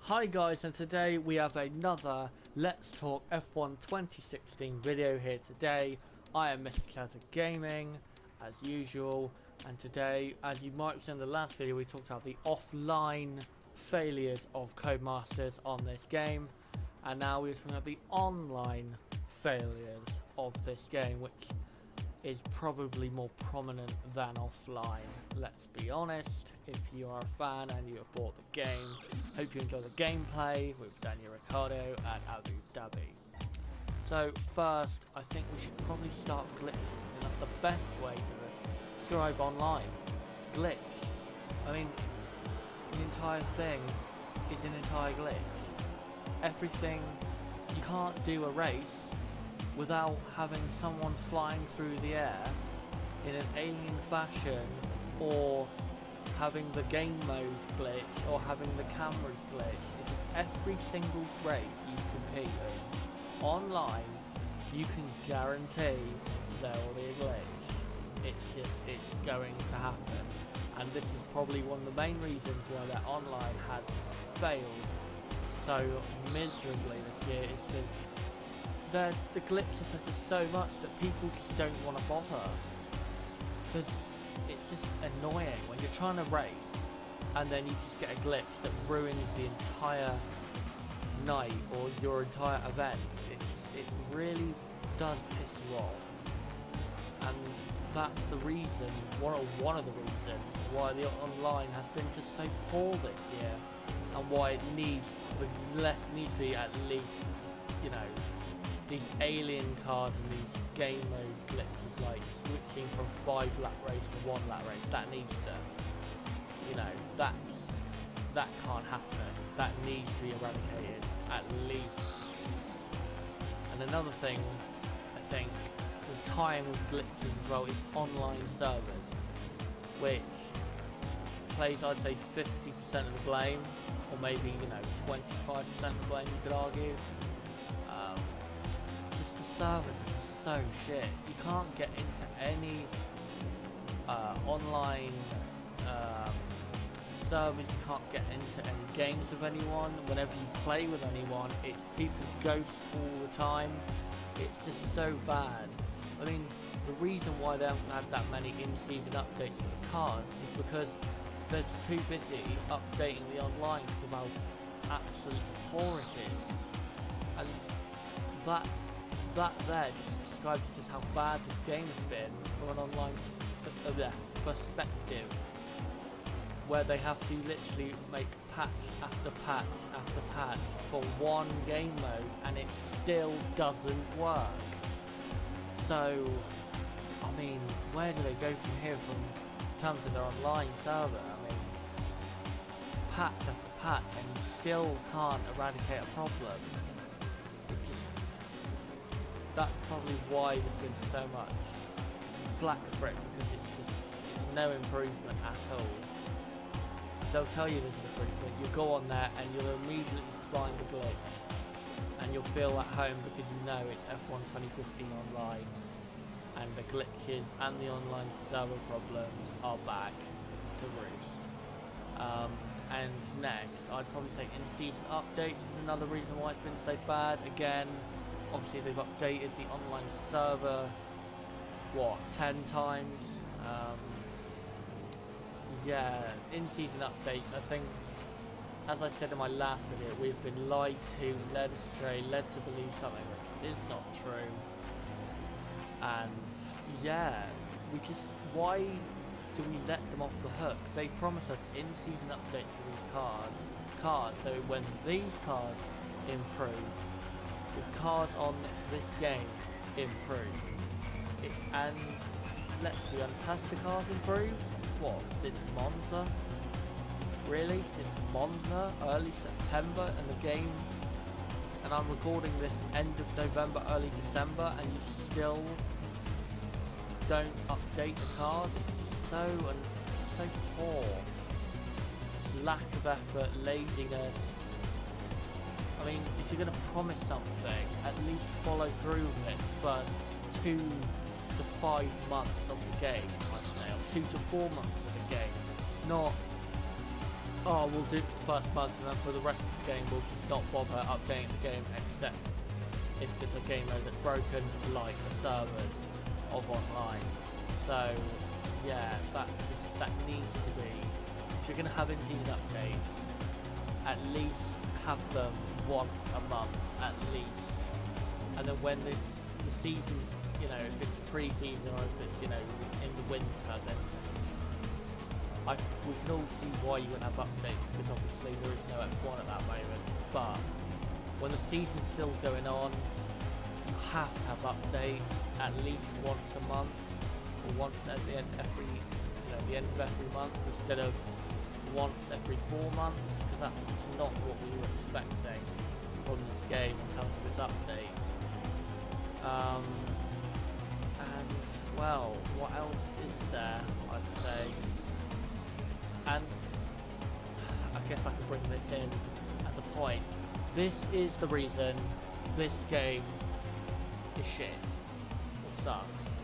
Hi guys, and today we have another Let's Talk F1 2016 video here today. I am Mr. Chatter Gaming, as usual, and today, as you might have seen in the last video, we talked about the offline failures of Codemasters on this game, and now we're talking about the online failures of this game, which is probably more prominent than offline. Let's be honest, if you are a fan and you have bought the game, hope you enjoy the gameplay with Daniel Ricciardo and Abu Dhabi. So first, I think we should probably start with glitches, and that's the best way to describe online. Glitch. I mean, the entire thing is an entire glitch. Everything, you can't do a race without having someone flying through the air in an alien fashion, or having the game mode glitch, or having the cameras glitch. It's just every single race you compete in online, you can guarantee there will be a glitch. It's going to happen. And this is probably one of the main reasons why that online has failed so miserably this year, is because the glitches are just so much that people just don't want to bother, because it's just annoying when you're trying to race and then you just get a glitch that ruins the entire night or your entire event. It really does piss you off, and that's the reason, one of the reasons why the online has been just so poor this year, and why it needs to be at least, you know, these alien cars and these game mode glitches, like switching from 5-lap race to 1-lap race. That needs to, you know, that can't happen. That needs to be eradicated, at least. And another thing, I think, with time with glitches as well, is online servers, which plays, I'd say, 50% of the blame, or maybe, you know, 25% of the blame, you could argue. The servers are just so shit. You can't get into any online servers. You can't get into any games with anyone. Whenever you play with anyone, people ghost all the time. It's just so bad. I mean, the reason why they haven't had that many in-season updates for the cars is because they're too busy updating the online because of how absolutely poor it is. And that there just describes just how bad this game has been from an online perspective, where they have to literally make patch after patch after patch for one game mode, and it still doesn't work. So, I mean, where do they go from here in terms of their online server? I mean, patch after patch, and you still can't eradicate a problem. That's probably why there's been so much flack for it, because it's no improvement at all. They'll tell you there's an improvement, you'll go on there and you'll immediately find the glitch, and you'll feel at home because you know it's F1 2015 online, and the glitches and the online server problems are back to roost. And next, I'd probably say in-season updates is another reason why it's been so bad. Again, obviously they've updated the online server, 10 times? Yeah, in-season updates, I think, as I said in my last video, we've been lied to, led astray, led to believe something that is not true. And yeah, why do we let them off the hook? They promised us in-season updates for these cars, so when these cars improve, the cars on this game improve. And let's be honest, has the cars improved? What, since Monza? Really? Since Monza? Early September, and the game, and I'm recording this end of November, early December, and you still don't update the cars? It's just so poor. Just lack of effort, laziness. I mean, if you're going to promise something, at least follow through with it the first 2 to 5 months of the game, I'd say, or 2 to 4 months of the game. Not oh, we'll do it for the first month, and then for the rest of the game we'll just not bother updating the game, except if there's a game mode that's broken, like the servers of online. So yeah, that needs to be, if you're going to have in-season updates, at least have them once a month, at least. And then when it's the season's, you know, if it's pre-season or if it's, you know, in the winter, then we can all see why you wouldn't have updates, because obviously there is no F1 at that moment. But when the season's still going on, you have to have updates at least once a month, or once at the end of the end of every month, instead of once every 4 months, because that's just not what we were expecting from this game in terms of its updates. And well, what else is there, I'd say? And I guess I could bring this in as a point. This is the reason this game is shit or sucks,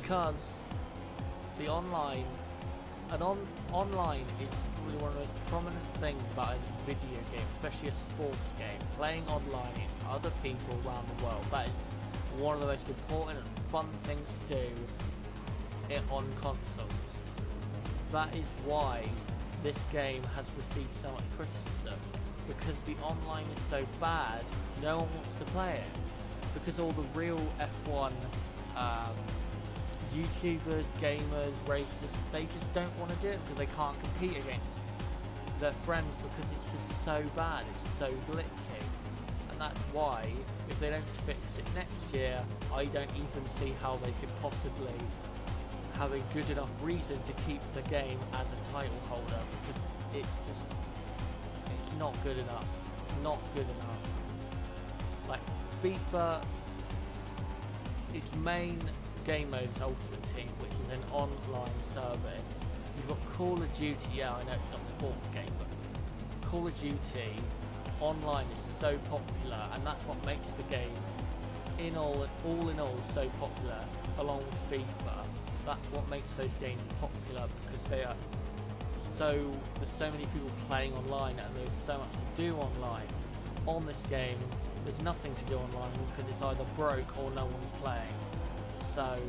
because the online is really one of the most prominent things about a video game, especially a sports game. Playing online is other people around the world. That is one of the most important and fun things to do on consoles. That is why this game has received so much criticism, because the online is so bad, no one wants to play it. Because all the real F1 YouTubers, gamers, racers, they just don't want to do it because they can't compete against their friends, because it's just so bad, it's so glitchy. And that's why, if they don't fix it next year, I don't even see how they could possibly have a good enough reason to keep the game as a title holder, because it's not good enough. Not good enough. Like FIFA, its main game mode is Ultimate Team, which is an online service. You've got Call of Duty, yeah, I know it's not a sports game, but Call of Duty online is so popular, and that's what makes the game all in all so popular, along with FIFA. That's what makes those games popular, because there's so many people playing online, and there's so much to do online. On this game, there's nothing to do online because it's either broke or no one's playing. So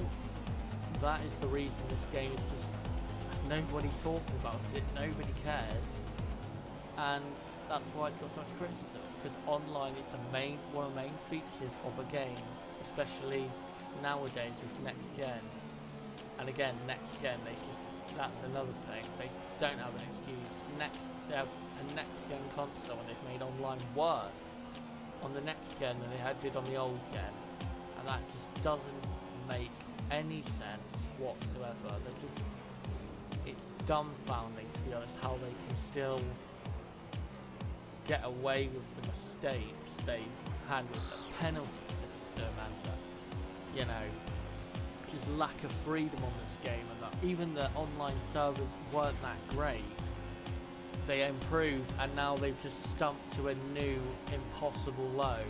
that is the reason this game is just, nobody's talking about it, nobody cares, and that's why it's got so much criticism, because online is one of the main features of a game, especially nowadays with next gen. And again, next gen, that's another thing, they don't have an excuse. They have a next gen console, and they've made online worse on the next gen than they did on the old gen, and that just doesn't make any sense whatsoever. It's dumbfounding, to be honest, how they can still get away with the mistakes they've had with the penalty system and the, just lack of freedom on this game, and that even the online servers weren't that great. They improved, and now they've just stumped to a new impossible low.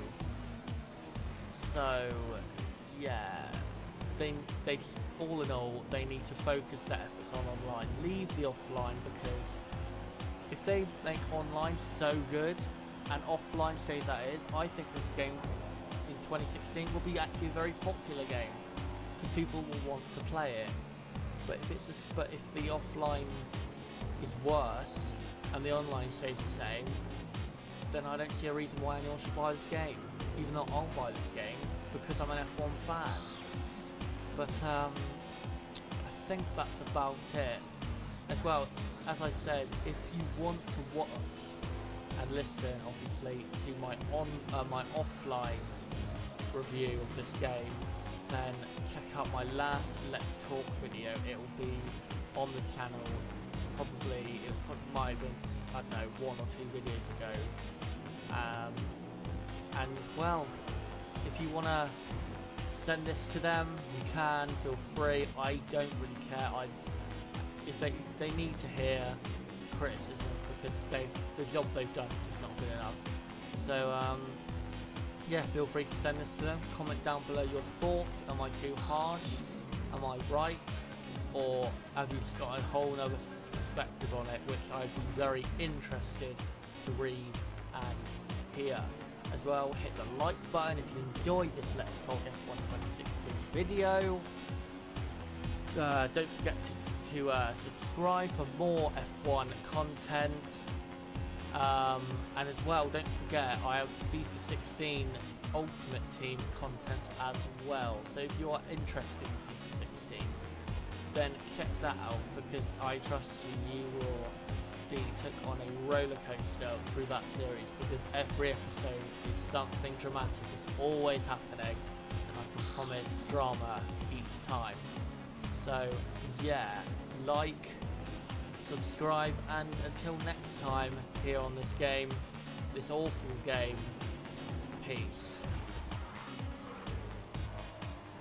So yeah, they just, all in all, they need to focus their efforts on online, leave the offline, because if they make online so good and offline stays as it is, I think this game in 2016 will be actually a very popular game, and people will want to play it. But if the offline is worse and the online stays the same, then I don't see a reason why anyone should buy this game, even though I'll buy this game because I'm an F1 fan. But I think that's about it. As well, as I said, if you want to watch and listen, obviously, to my offline review of this game, then check out my last Let's Talk video. It will be on the channel. Probably it might have been, I don't know, 1 or 2 videos ago. And well, if you want to send this to them, you can, feel free. I don't really care. If they need to hear criticism, because the job they've done is just not good enough. So yeah, feel free to send this to them. Comment down below your thoughts. Am I too harsh? Am I right? Or have you just got a whole other perspective on it, which I'd be very interested to read and hear. As well, hit the like button if you enjoyed this Let's Talk F1 2016 video. Don't forget to subscribe for more F1 content. And as well, don't forget, I have FIFA 16 Ultimate Team content as well. So if you are interested in FIFA 16, then check that out, because I trust you will be took on a roller coaster through that series, because every episode is something dramatic. It's always happening, and I can promise drama each time. So yeah, like, subscribe, and until next time here on this awful game, peace.